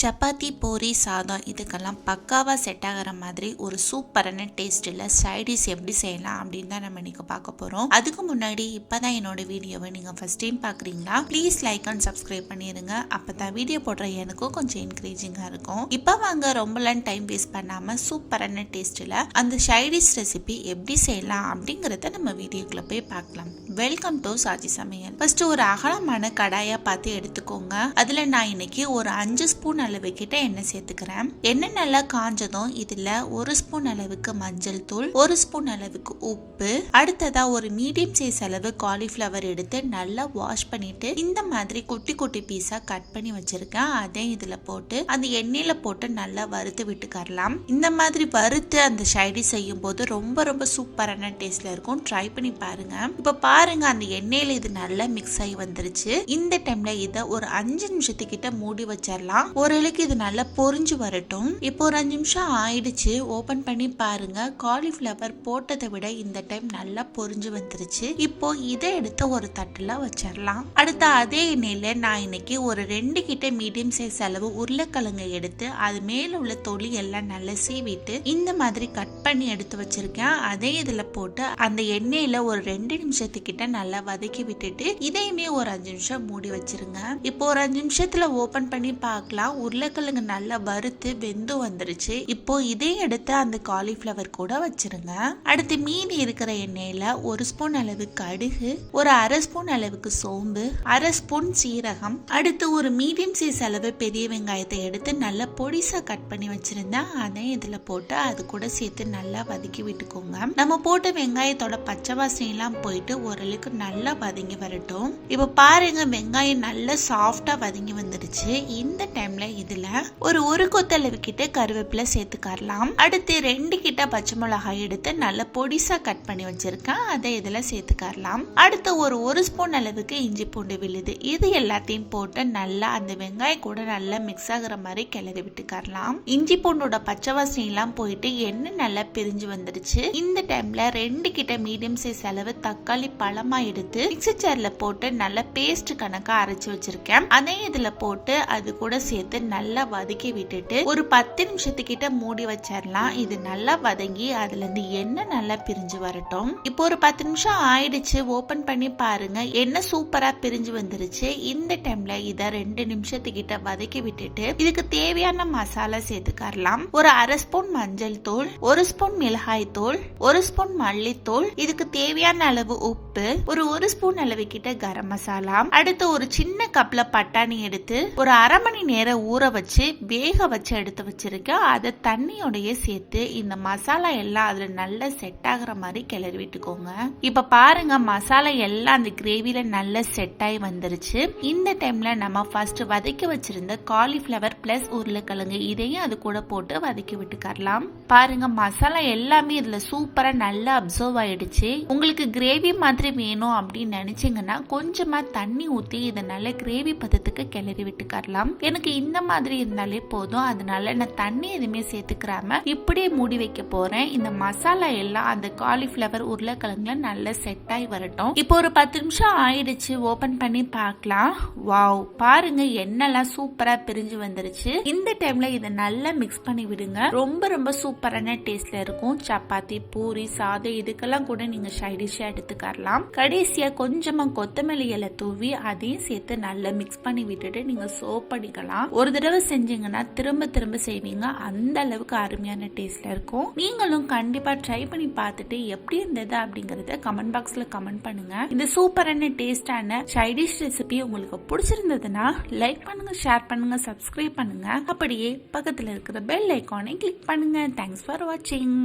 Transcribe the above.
சப்பாத்தி, பூரி, சாதம் இதுக்கெல்லாம் பக்காவாக செட் ஆகிற மாதிரி ஒரு சூப்பரான டேஸ்ட்டில் சைடிஷ் எப்படி செய்யலாம் அப்படின்னு தான் நம்ம இன்னைக்கு பார்க்க போகிறோம். அதுக்கு முன்னாடி இப்போ தான் என்னோட வீடியோவை நீங்கள் ஃபஸ்ட் டைம் பார்க்குறீங்களா, ப்ளீஸ் லைக் அண்ட் சப்ஸ்கிரைப் பண்ணிடுங்க. அப்போ தான் வீடியோ போடுற எனக்கும் கொஞ்சம் என்கரேஜிங்காக இருக்கும். இப்போ வாங்க ரொம்பலாம் டைம் வேஸ்ட் பண்ணாமல் சூப்பரான டேஸ்ட்டில் அந்த சைடிஷ் ரெசிபி எப்படி செய்யலாம் அப்படிங்கிறத நம்ம வீடியோக்குள்ளே போய் பார்க்கலாம். வெல்கம் டு சாஜி சமையல். ஃபர்ஸ்ட் ஒரு அகலமான கடாயை பார்த்து எடுத்துக்கோங்க. அதில் நான் இன்னைக்கு ஒரு 5 ஸ்பூன் அளவு கிட்ட எண்ணெய் சேர்த்துக்கிறேன். எண்ணெய் நல்லா காஞ்சதும் இதுல 1 ஸ்பூன் அளவுக்கு மஞ்சள் தூள், 1 ஸ்பூன் அளவுக்கு உப்பு, அடுத்ததா ஒரு மீடியம் சைஸ் அளவு காலிஃபிளவர் எடுத்து நல்லா வாஷ் பண்ணிட்டு இந்த மாதிரி குட்டி குட்டி பீஸா கட் பண்ணி வச்சிருக்கேன். அதை இதுல போட்டு அந்த எண்ணெயில போட்டு நல்லா வறுத்து விட்டுக்கரலாம். இந்த மாதிரி வறுத்து அந்த சைடி செய்யும் போது ரொம்ப ரொம்ப சூப்பரான டேஸ்ட்ல இருக்கும். ட்ரை பண்ணி பாருங்க. இப்ப பாருங்க அந்த எண்ணெயில இது நல்லா மிக்ஸ் ஆகி வந்துருச்சு. இந்த டைம்ல இதை ஒரு 5 நிமிஷத்துக்கிட்ட மூடி வச்சிடலாம். இது நல்லா பொரிஞ்சு வரட்டும். இப்போ ஒரு 5 நிமிஷம் ஆயிடுச்சு. ஓபன் பண்ணி பாருங்க. காலிஃபிளவர் போட்டதை விட இந்த டைம் நல்லா பொரிஞ்சு வந்துருச்சு. இப்போ இதை எடுத்து ஒரு தட்டுல வச்சிடலாம். அடுத்த அதே எண்ணெயில நான் இன்னைக்கு ஒரு 2 கிட்ட மீடியம் சைஸ் அளவு உருளைக்கிழங்கு எடுத்து அது மேல உள்ள தொலி எல்லாம் நல்லா சீவிட்டு இந்த மாதிரி கட் பண்ணி எடுத்து வச்சிருக்கேன். அதே இதுல போட்டு அந்த எண்ணெயில ஒரு 2 நிமிஷத்துக்கிட்ட நல்லா வதக்கி விட்டுட்டு இதையுமே ஒரு 5 நிமிஷம் மூடி வச்சிருங்க. இப்போ ஒரு 5 நிமிஷத்துல ஓபன் பண்ணி பார்க்கலாம். உருளைக்கிழங்கு நல்லா வறுத்து வெந்து வந்துருச்சு. இப்போ இதையும் எடுத்து அந்த காலிஃபிளவர் கூட வச்சிருங்க. அடுத்து மீதி இருக்கிற எண்ணெயில 1 ஸ்பூன் அளவு கடுகு, ஒரு 1/2 ஸ்பூன் அளவுக்கு சோம்பு, 1/2 ஸ்பூன் சீரகம், அடுத்து ஒரு மீடியம் சைஸ் அளவு பெரிய வெங்காயத்தை எடுத்து நல்லா பொடிசா கட் பண்ணி வச்சிருந்தேன். அதை இதுல போட்டு அது கூட சேர்த்து நல்லா வதக்கி விட்டுக்கோங்க. நம்ம போட்ட வெங்காயத்தோட பச்சை வாசனை எல்லாம் போயிட்டு ஓரளவுக்கு நல்லா வதங்கி வரட்டும். இப்ப பாருங்க வெங்காயம் நல்லா சாஃப்டா வதங்கி வந்துடுச்சு. இந்த டைம்ல இதுல ஒரு கொத்தளவு கிட்ட கருவேப்பிலை சேர்த்துக்கலாம். அடுத்து 2 கிட்ட பச்சை மிளகாய் எடுத்து நல்லா பொடிசா கட் பண்ணி வச்சிருக்கேன். அதை இதுல சேர்த்துக்கலாம். அடுத்து ஒரு ஸ்பூன் அளவுக்கு இஞ்சி பூண்டு விழுது. இது எல்லாத்தையும் போட்டு நல்லா அந்த வெங்காயம் கூட நல்லா மிக்ஸ் ஆகுற மாதிரி கிளறி விட்டுக்கலாம். இஞ்சி பூண்டோட பச்சை வாசனை எல்லாம் போயிட்டு எண்ணெய் நல்லா பிரிஞ்சு வந்துருச்சு. இந்த டைம்ல 2 கிட்ட மீடியம் சைஸ் அளவு தக்காளி பழமா எடுத்து மிக்ஸி ஜார்ல போட்டு நல்லா பேஸ்ட் கணக்கா அரைச்சு வச்சிருக்கேன். அதை இதுல போட்டு அது கூட சேர்த்து நல்லா வதக்கி விட்டுட்டு ஒரு 10 நிமிஷத்துக்கிட்ட மூடி வச்சிடலாம். இது நல்லா வதங்கி அதுல இருந்து எண்ணெய் நல்லா பிரிஞ்சு வரட்டும். இப்போ ஒரு 10 நிமிஷம் ஆயிடுச்சு. ஓபன் பண்ணி பாருங்க. எண்ணெய் சூப்பரா பிரிஞ்சு வந்துருச்சு. இந்த டைம்ல இத 2 நிமிஷத்துக்கிட்ட வதக்கி விட்டுட்டு இதுக்கு தேவையான மசாலா சேர்த்துக்கலாம். ஒரு 1/2 ஸ்பூன் மஞ்சள் தூள், 1 ஸ்பூன் மிளகாய் தூள், 1 ஸ்பூன் மல்லித்தூள், இதுக்கு தேவையான அளவு உப்பு, ஒரு ஸ்பூன் அளவு கிட்ட கரம் மசாலா, அடுத்து ஒரு சின்ன கப்ல பட்டாணி எடுத்து ஒரு 1/2 மணி நேரம் ஊற வச்சு வேக வச்சு எடுத்து வச்சிருக்கேன். அதை தண்ணியோடய சேர்த்து இந்த மசாலா எல்லாம் அதுல நல்லா செட் ஆகுற மாதிரி கிளறி விட்டுக்கோங்க. இப்ப பாருங்க மசாலா எல்லாம் அந்த கிரேவில நல்லா செட் ஆகி வந்துருச்சு. இந்த டைம்ல நம்ம ஃபர்ஸ்ட் வதக்கி வச்சிருந்த காலிஃபிளவர் பிளஸ் உருளைக்கிழங்கு இதையும் அது கூட போட்டு வதக்கி விட்டுக்கலாம். பாருங்க மசாலா எல்லாமே இதுல சூப்பரா நல்லா அப்சர்வ் ஆயிடுச்சு. உங்களுக்கு கிரேவி மாதிரி வேணும் அப்படின்னு நினைச்சீங்கன்னா கொஞ்சமா தண்ணி ஊத்தி இதை நல்ல கிரேவி பதத்துக்கு கிளறி விட்டுக்கலாம். எனக்கு இந்த மாதிரி இருந்தாலே போதும். அதனால நான் தண்ணி எதுவுமே சேர்த்துக்கிறாம இப்படியே மூடி வைக்க போறேன். இந்த மசாலா எல்லாம் அந்த காலிஃபிளவர் உருளைக்கிழங்குல நல்லா செட் ஆகி வரட்டும். இப்போ ஒரு 10 நிமிஷம் ஆயிடுச்சு. ஓபன் பண்ணி பார்க்கலாம். வாவ் பாருங்க எண்ணெய்லாம் சூப்பரா பிரிஞ்சு வந்துருச்சு. இந்த டைம்ல இதை நல்லா மிக்ஸ் பண்ணி விடுங்க. ரொம்ப ரொம்ப சூப்பரான டேஸ்ட்ல இருக்கும். சப்பாத்தி, பூரி, சாதம் இதுக்கெல்லாம் கூட நீங்க சைடிஷா எடுத்துக்கலாம். கடைசியா கொஞ்சமா கொத்தமல்லி இலை தூவி அதையும் சேர்த்து நல்லா மிக்ஸ் பண்ணி விட்டுட்டு நீங்க சர்வ் பண்ணிக்கலாம். ஒரு தடவை செஞ்சீங்கன்னா திரும்ப திரும்ப செய்வீங்க. அந்த அளவுக்கு அருமையான டேஸ்ட்ல இருக்கும். நீங்களும் கண்டிப்பா ட்ரை பண்ணி பார்த்துட்டு எப்படி இருந்தது அப்படிங்கறத கமெண்ட் பாக்ஸ்ல கமெண்ட் பண்ணுங்க. இந்த சூப்பரான டேஸ்டான சைடிஷ் ரெசிபி உங்களுக்கு பிடிச்சிருந்ததுன்னா லைக் பண்ணுங்க, ஷேர் பண்ணுங்க, சப்ஸ்கிரைப் பண்ணுங்க. அப்படியே பக்கத்துல இருக்கிற பெல் ஐகானை கிளிக் பண்ணுங்க. தேங்க்ஸ் ஃபார் வாட்சிங்.